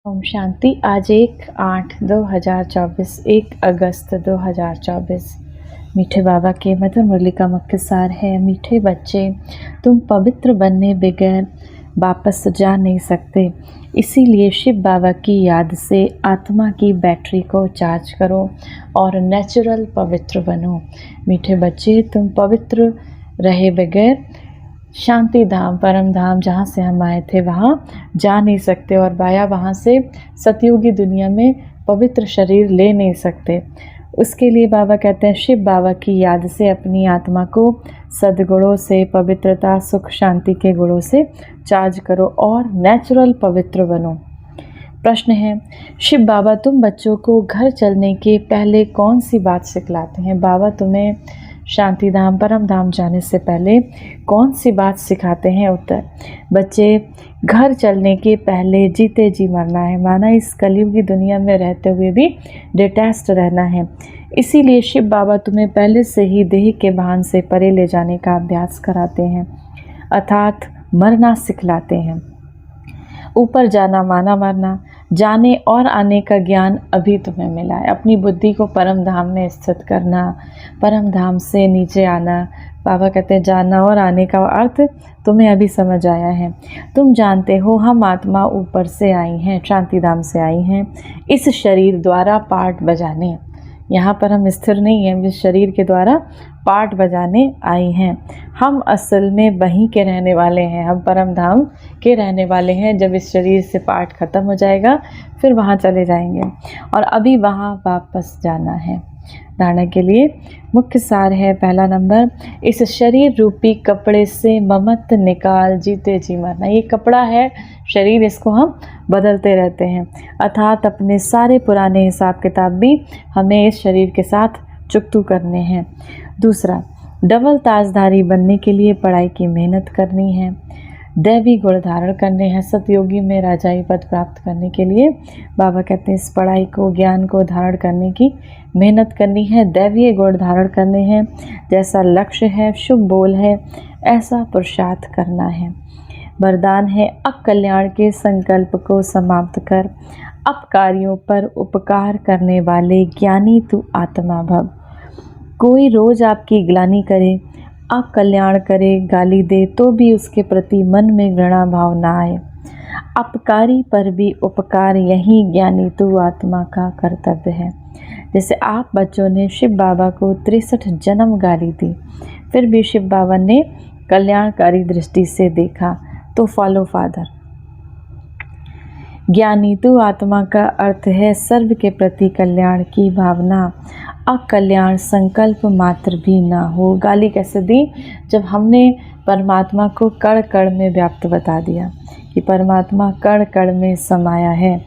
ओम शांति। आज 1/8/2024, 1 अगस्त 2024। मीठे बाबा के मधुर मुरली का मुख्य सार है। मीठे बच्चे, तुम पवित्र बनने बगैर वापस जा नहीं सकते। इसीलिए शिव बाबा की याद से आत्मा की बैटरी को चार्ज करो और नेचुरल पवित्र बनो। मीठे बच्चे, तुम पवित्र रहे बगैर शांति धाम, परम धाम, जहाँ से हम आए थे वहाँ जा नहीं सकते और बाया वहाँ से सतयुगी दुनिया में पवित्र शरीर ले नहीं सकते। उसके लिए बाबा कहते हैं शिव बाबा की याद से अपनी आत्मा को सद्गुणों से, पवित्रता, सुख, शांति के गुणों से चार्ज करो और नेचुरल पवित्र बनो। प्रश्न है, शिव बाबा तुम बच्चों को घर चलने के पहले कौन सी बात सिखलाते हैं? बाबा तुम्हें शांति धाम, परम धाम जाने से पहले कौन सी बात सिखाते हैं? उत्तर, बच्चे, घर चलने के पहले जीते जी मरना है, माना इस कलयुग की दुनिया में रहते हुए भी डिटैच्ड रहना है। इसीलिए शिव बाबा तुम्हें पहले से ही देह के भान से परे ले जाने का अभ्यास कराते हैं, अर्थात मरना सिखलाते हैं। ऊपर जाना माना मरना, जाने और आने का ज्ञान अभी तुम्हें मिला है। अपनी बुद्धि को परम धाम में स्थित करना, परम धाम से नीचे आना। बाबा कहते हैं जाना और आने का अर्थ तुम्हें अभी समझ आया है। तुम जानते हो हम आत्मा ऊपर से आई हैं, शांति धाम से आई हैं, इस शरीर द्वारा पाठ बजाने। यहाँ पर हम स्थिर नहीं हैं, इस शरीर के द्वारा पाठ बजाने आई हैं। हम असल में वहीं के रहने वाले हैं, हम परम धाम के रहने वाले हैं। जब इस शरीर से पाठ खत्म हो जाएगा फिर वहाँ चले जाएंगे और अभी वहाँ वापस जाना है। धारणा के लिए मुख्य सार है, पहला नंबर, इस शरीर रूपी कपड़े से ममत्व निकाल जीते जी मरना। ये कपड़ा है शरीर, इसको हम बदलते रहते हैं, अर्थात अपने सारे पुराने हिसाब किताब भी हमें इस शरीर के साथ चुकतू करने हैं। दूसरा, डबल ताजधारी बनने के लिए पढ़ाई की मेहनत करनी है, दैवी गुण धारण करने हैं। सतयोगी में राजाई पद प्राप्त करने के लिए बाबा कहते हैं इस पढ़ाई को, ज्ञान को धारण करने की मेहनत करनी है, दैवीय गुण धारण करने हैं। जैसा लक्ष्य है, शुभ बोल है, ऐसा पुरुषार्थ करना है। वरदान है, अकल्याण के संकल्प को समाप्त कर अपकारियों पर उपकार करने वाले ज्ञानी तू आत्मा भव। कोई रोज आपकी ग्लानि करे, अकल्याण करे, गाली दे तो भी उसके प्रति मन में घृणा भाव ना आए। अपकारी पर भी उपकार, यही ज्ञानी तू आत्मा का कर्तव्य है। जैसे आप बच्चों ने शिव बाबा को 63 जन्म गाली दी, फिर भी शिव बाबा ने कल्याणकारी दृष्टि से देखा, तो फॉलो फादर। ज्ञानी तू आत्मा का अर्थ है सर्व के प्रति कल्याण की भावना, अकल्याण संकल्प मात्र भी ना हो। गाली कैसे दी? जब हमने परमात्मा को कण कण में व्याप्त बता दिया कि परमात्मा कण कण में समाया है,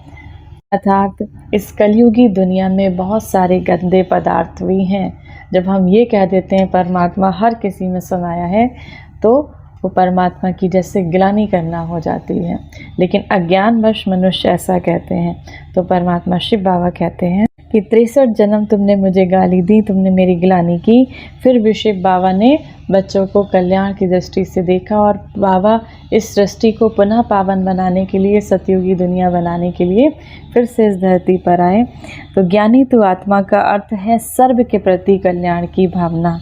अर्थात इस कलयुगी दुनिया में बहुत सारे गंदे पदार्थ भी हैं। जब हम ये कह देते हैं परमात्मा हर किसी में समाया है, तो वो परमात्मा की जैसे गिलानी करना हो जाती है। लेकिन अज्ञानवश मनुष्य ऐसा कहते हैं, तो परमात्मा शिव बाबा कहते हैं कि 63 जन्म तुमने मुझे गाली दी, तुमने मेरी गिलानी की, फिर भी शिव बाबा ने बच्चों को कल्याण की दृष्टि से देखा और बाबा इस सृष्टि को पुनः पावन बनाने के लिए, सतयुगी दुनिया बनाने के लिए फिर से इस धरती पर आए। तो ज्ञानी तो आत्मा का अर्थ है सर्व के प्रति कल्याण की भावना,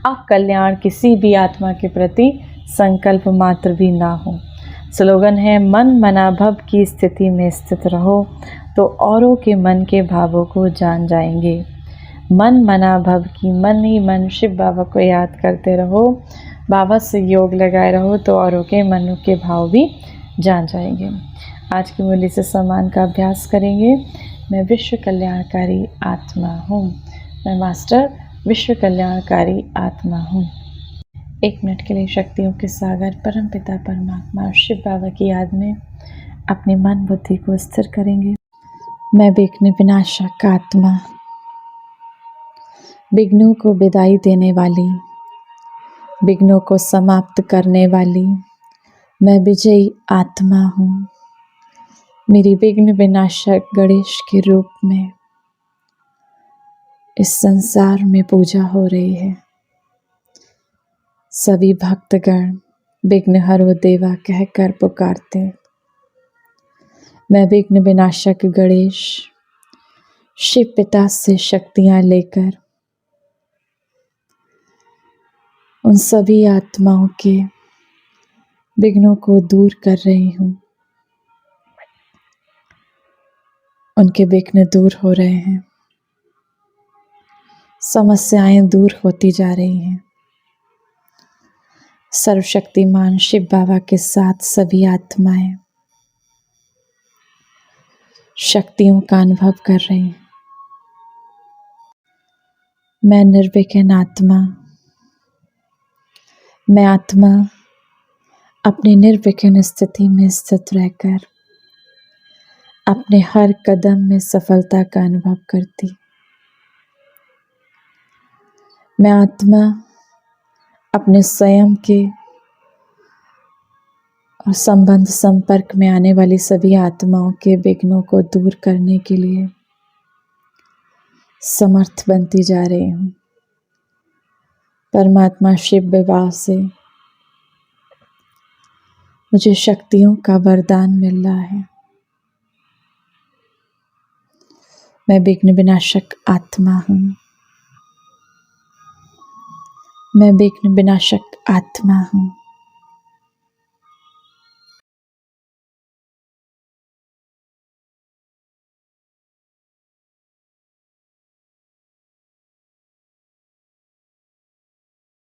अकल्याण किसी भी आत्मा के प्रति संकल्प मात्र भी ना हो। स्लोगन है, मन मना भव की स्थिति में स्थित रहो तो औरों के मन के भावों को जान जाएंगे। मन मना भव की, मन ही मन शिव बाबा को याद करते रहो, बाबा से योग लगाए रहो तो औरों के मन के भाव भी जान जाएंगे। आज की मुरली से सम्मान का अभ्यास करेंगे। मैं विश्व कल्याणकारी आत्मा हूँ, मैं मास्टर विश्व कल्याणकारी आत्मा हूँ। 1 मिनट के लिए शक्तियों के सागर परम पिता परमात्मा शिव बाबा की याद में अपने मन बुद्धि को स्थिर करेंगे। मैं विघ्न विनाशक आत्मा, विघ्नों को विदाई देने वाली, विघ्नों को समाप्त करने वाली मैं विजयी आत्मा हूँ। मेरी विघ्न विनाशक गणेश के रूप में इस संसार में पूजा हो रही है। सभी भक्तगण विघ्न हरो देवा कहकर पुकारते, मैं विघ्न विनाशक गणेश शिव पिता से शक्तियां लेकर उन सभी आत्माओं के विघ्नों को दूर कर रही हूँ। उनके विघ्न दूर हो रहे हैं, समस्याएं दूर होती जा रही हैं। सर्वशक्तिमान शिव बाबा के साथ सभी आत्माएं शक्तियों का अनुभव कर रही हैं। मैं निर्विघ्न आत्मा, मैं आत्मा अपनी निर्विघ्न स्थिति में स्थित रहकर अपने हर कदम में सफलता का अनुभव करती। मैं आत्मा अपने स्वयं के और संबंध संपर्क में आने वाली सभी आत्माओं के विघ्नों को दूर करने के लिए समर्थ बनती जा रही हूँ। परमात्मा शिव विवाह से मुझे शक्तियों का वरदान मिल रहा है। मैं विघ्न विनाशक आत्मा हूँ। मैं विघ्न विनाशक आत्मा हूँ।